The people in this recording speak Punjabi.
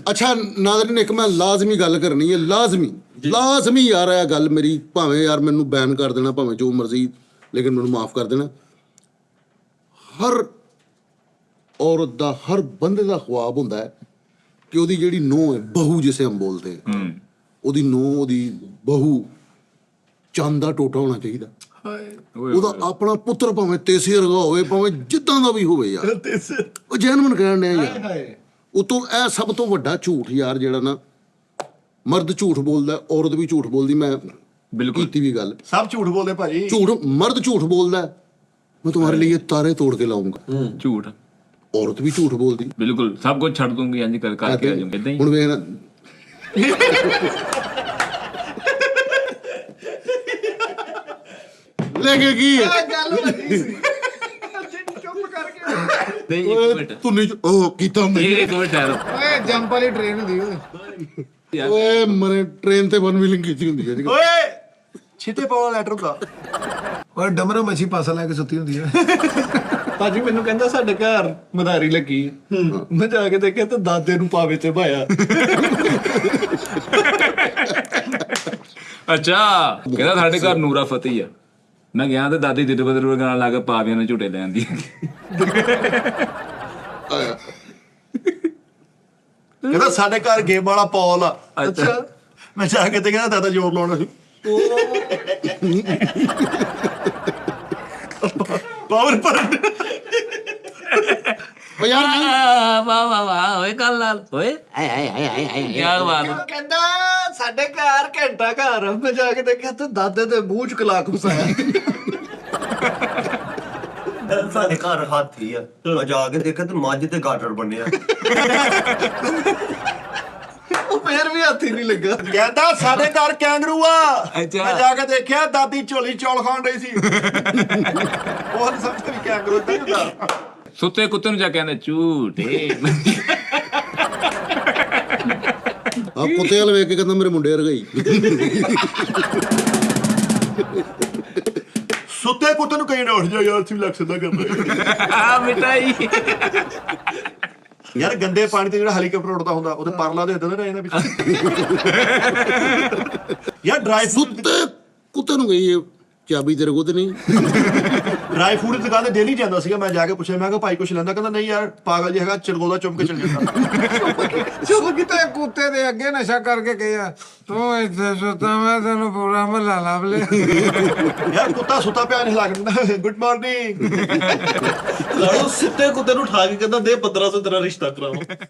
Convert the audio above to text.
ਅੱਛਾ ਨਾਜ਼ਰੀਨ, ਇੱਕ ਮੈਂ ਲਾਜ਼ਮੀ ਗੱਲ ਕਰਨੀ ਹੈ, ਲਾਜ਼ਮੀ ਯਾਰ ਇਹ ਗੱਲ ਮੇਰੀ, ਭਾਵੇਂ ਯਾਰ ਮੈਨੂੰ ਬੈਨ ਕਰ ਦੇਣਾ, ਭਾਵੇਂ ਜੋ ਮਰਜ਼ੀ, ਲੇਕਿਨ ਮੈਨੂੰ ਮਾਫ ਕਰ ਦੇਣਾ। ਹਰ औरत ਦਾ, ਹਰ ਬੰਦੇ ਦਾ ख्वाब ਹੁੰਦਾ ਹੈ ਕਿ ਉਹਦੀ ਜਿਹੜੀ ਨੂੰਹ ਹੈ, ਬਹੂ ਜਿਸੇ ਹਮ ਬੋਲਦੇ हैं, ਉਹਦੀ ਨੂੰਹ, ਉਹਦੀ ਬਹੂ ਚੰਦ ਦਾ ਟੋਟਾ ਹੋਣਾ ਚਾਹੀਦਾ। ਉਹਦਾ ਆਪਣਾ ਪੁੱਤਰ ਭਾਵੇਂ ਤੇਸੀ ਵਰਗਾ ਹੋਵੇ, ਭਾਵੇਂ ਜਿੱਦਾਂ ਦਾ ਵੀ ਹੋਵੇ ਯਾਰ, ਉਹ ਜੈਨੂਇਨ ਕਹਿਣ ਡਿਆ ਯਾਰ। ਉਤੋਂ ਇਹ ਸਭ ਤੋਂ ਵੱਡਾ ਝੂਠ ਯਾਰ, ਜਿਹੜਾ ਨਾ ਮਰਦ ਝੂਠ ਬੋਲਦਾ, ਔਰਤ ਵੀ ਝੂਠ ਬੋਲਦੀ। ਮੈਂ ਬਿਲਕੁਲ ਕੀਤੀ ਵੀ ਗੱਲ, ਸਭ ਝੂਠ ਬੋਲਦੇ ਭਾਜੀ। ਝੂਠ ਮਰਦ ਝੂਠ ਬੋਲਦਾ, मैं तुम्हारे लिए तारे तोड़ के लाऊंगा। ਝੂਠ औरत भी झूठ बोलती, ਬਿਲਕੁਲ ਸਭ ਕੁਝ ਛੱਡ ਦੂੰਗੀ, ਇੰਜ ਕਰਕੇ ਆ ਜਾਊਂਗੀ ਇਦਾਂ ਹੀ। ਹੁਣ ਵੇਖ ਨਾ, ਲੈ ਕੇ ਕੀ ਹੈ ਨਹੀਂ ਇੱਕ ਮਿੰਟ, ਤੂੰ ਨਹੀਂ ਉਹ ਕੀਤਾ ਇੱਕ ਮਿੰਟ ਠਹਿਰੋ। ਓਏ ਜੰਪ ਵਾਲੀ ਟ੍ਰੇਨ ਹੁੰਦੀ ਓਏ। ਓਏ ਮਰੇ ਟ੍ਰੇਨ ਤੇ ਵਨ ਵੀਲਿੰਗ ਕੀਤੀ ਹੁੰਦੀ ਹੈ। ਓਏ ਛਿੱਟੇ ਪਾਉਣ ਲੈਟਰ ਹੁੰਦਾ। ਓਏ ਡਮਰਾ ਮੱਛੀ ਪਾਸਾ ਲੈ ਕੇ ਸੁੱਤੀ ਹੁੰਦੀ ਹੈ। ਭਾਜੀ ਮੈਨੂੰ ਕਹਿੰਦਾ ਸਾਡੇ ਘਰ ਮਦਾਰੀ ਲੱਗੀ, ਮੈਂ ਜਾ ਕੇ ਦੇਖਿਆ ਤਾਂ ਦਾਦੇ ਨੂੰ ਪਾਵੇ ਤੇ ਭਾਇਆ। ਅੱਛਾ, ਕਹਿੰਦਾ ਸਾਡੇ ਘਰ ਨੂਰਾ ਫਤਿਹ ਆ। ਮੈਂ ਗਿਆ ਤੇ ਦਾਦੀ ਦਿਲ ਬਦਰ ਗਾਣ ਲਾ ਕੇ ਪਾਵਿਆਂ ਨੇ ਝੂਟੇ ਲੈਣ ਦੀ। ਕਹਿੰਦਾ ਸਾਡੇ ਘਰ ਗੇਮ ਵਾਲਾ ਪੌਲ ਆ। ਅੱਛਾ, ਮੈਂ ਜਾ ਕੇ ਦੇਖਿਆ ਦਾਦਾ ਜ਼ੋਰ ਲਾਉਣਾ ਸੀ। ਪਾਵਰ ਪਰ ਓ ਯਾਰ ਵਾਹ ਵਾਹ ਵਾਹ, ਓਏ ਕੱਲ ਲਾਲ ਓਏ, ਆਏ ਆਏ ਆਏ ਆਏ ਆਏ, ਕੀ ਬਾਤ। ਕਹਿੰਦਾ ਸਾਡੇ ਘਰ ਘੰਟਾ ਘਰ, ਮੈਂ ਜਾ ਕੇ ਦੇਖਿਆ ਤਾਂ ਦਾਦੇ ਦੇ ਮੂੰਹ ਚ ਕਲਾਕ ਫਸਾਇਆ। ਸਾਡੇ ਘਰ ਹਾਥੀ ਆ, ਮੈਂ ਜਾ ਕੇ ਦੇਖਿਆ ਤੇ ਮੱਝ ਤੇ ਗਾਟਰ ਬਣਿਆ। ਉਹ ਫੇਰ ਵੀ ਹੱਥੀ ਨਹੀਂ ਲੱਗਾ। ਕਹਿੰਦਾ ਸਾਡੇ ਘਰ ਕੈਂਗਰੂ ਆ। ਅੱਛਾ। ਮੈਂ ਜਾ ਕੇ ਦੇਖਿਆ ਦਾਦੀ ਝੋਲੀ ਚੌਲ ਖਾਣ ਰਹੀ ਸੀ। ਉਹ ਸਮਝ ਵੀ ਕੈਂਗਰੂ ਤਾਂ ਹੁੰਦਾ। ਸੁੱਤੇ ਕੁੱਤੇ ਨੂੰ ਜਾ ਕੇ ਕਹਿੰਦੇ ਝੂਟੇ। ਆ ਕੁੱਤੇ ਵਾਲ ਵੇਖ ਕੇ ਕਹਿੰਦਾ ਮੇਰੇ ਮੁੰਡੇ ਵਰਗਾ ਹੀ। ਸੁੱਤੇ ਕੁੱਤੇ ਨੂੰ ਕਹੀ ਨਾ ਉੱਠ ਜਾ ਯਾਰ, ਅਸੀਂ ਲੱਖ ਸਿੱਧਾ ਕਰਦਾ। ਆ ਮਿਠਾਈ ਯਾਰ ਗੰਦੇ ਪਾਣੀ ਤੇ ਜਿਹੜਾ ਹੈਲੀਕਾਪਟਰ ਉੱਡਦਾ ਹੁੰਦਾ, ਉਹਦੇ ਪਰਲਾ ਦੇ ਇਦਾਂ ਦਾ ਰਹਿ ਜਾਂਦਾ ਵਿੱਚ। ਯਾਰ ਡਰਾਈ ਸੁੱਤੇ ਕੁੱਤੇ ਨੂੰ ਗਈ ਚਾਬੀ ਤੇਰੇ ਕੋਲ ਤੇ ਨਹੀਂ। ਡਰਾਈ ਫੂਡ ਦੀ ਦੁਕਾਨ ਤੇ ਡੇਲੀ ਜਾਂਦਾ ਸੀਗਾ। ਮੈਂ ਜਾ ਕੇ ਪੁੱਛਿਆ, ਮੈਂ ਕਿਹਾ ਭਾਈ ਕੁਛ ਲੈਂਦਾ? ਕਹਿੰਦਾ ਨਹੀਂ ਯਾਰ ਪਾਗਲ ਜਿਹਾ ਹੈਗਾ, ਚਲਗੋਦਾ ਚੁੰਮ ਕੇ ਚਲ ਜਾਂਦਾ। ਚੁੱਪ ਕਿਤੇ ਕੁੱਤੇ ਦੇ ਅੱਗੇ ਨਸ਼ਾ ਕਰਕੇ ਗਿਆ, ਤੂੰ ਇੱਥੇ ਸੁੱਤਾ, ਮੈਂ ਤੈਨੂੰ ਪੂਰਾ ਮਹੱਲਾ ਲੱਭ ਲਿਆ। ਯਾਰ ਕੁੱਤਾ ਸੁੱਤਾ ਪਿਆ ਨਹੀਂ ਲੱਗਦਾ। Good morning. ਲਾੜੋ ਸੁੱਤੇ ਕੁੱਤੇ ਨੂੰ ਉਠਾ ਕੇ ਕਹਿੰਦਾ ਦੇ 1500 ਤੇਰਾ ਰਿਸ਼ਤਾ ਕਰਾਵਾਂ।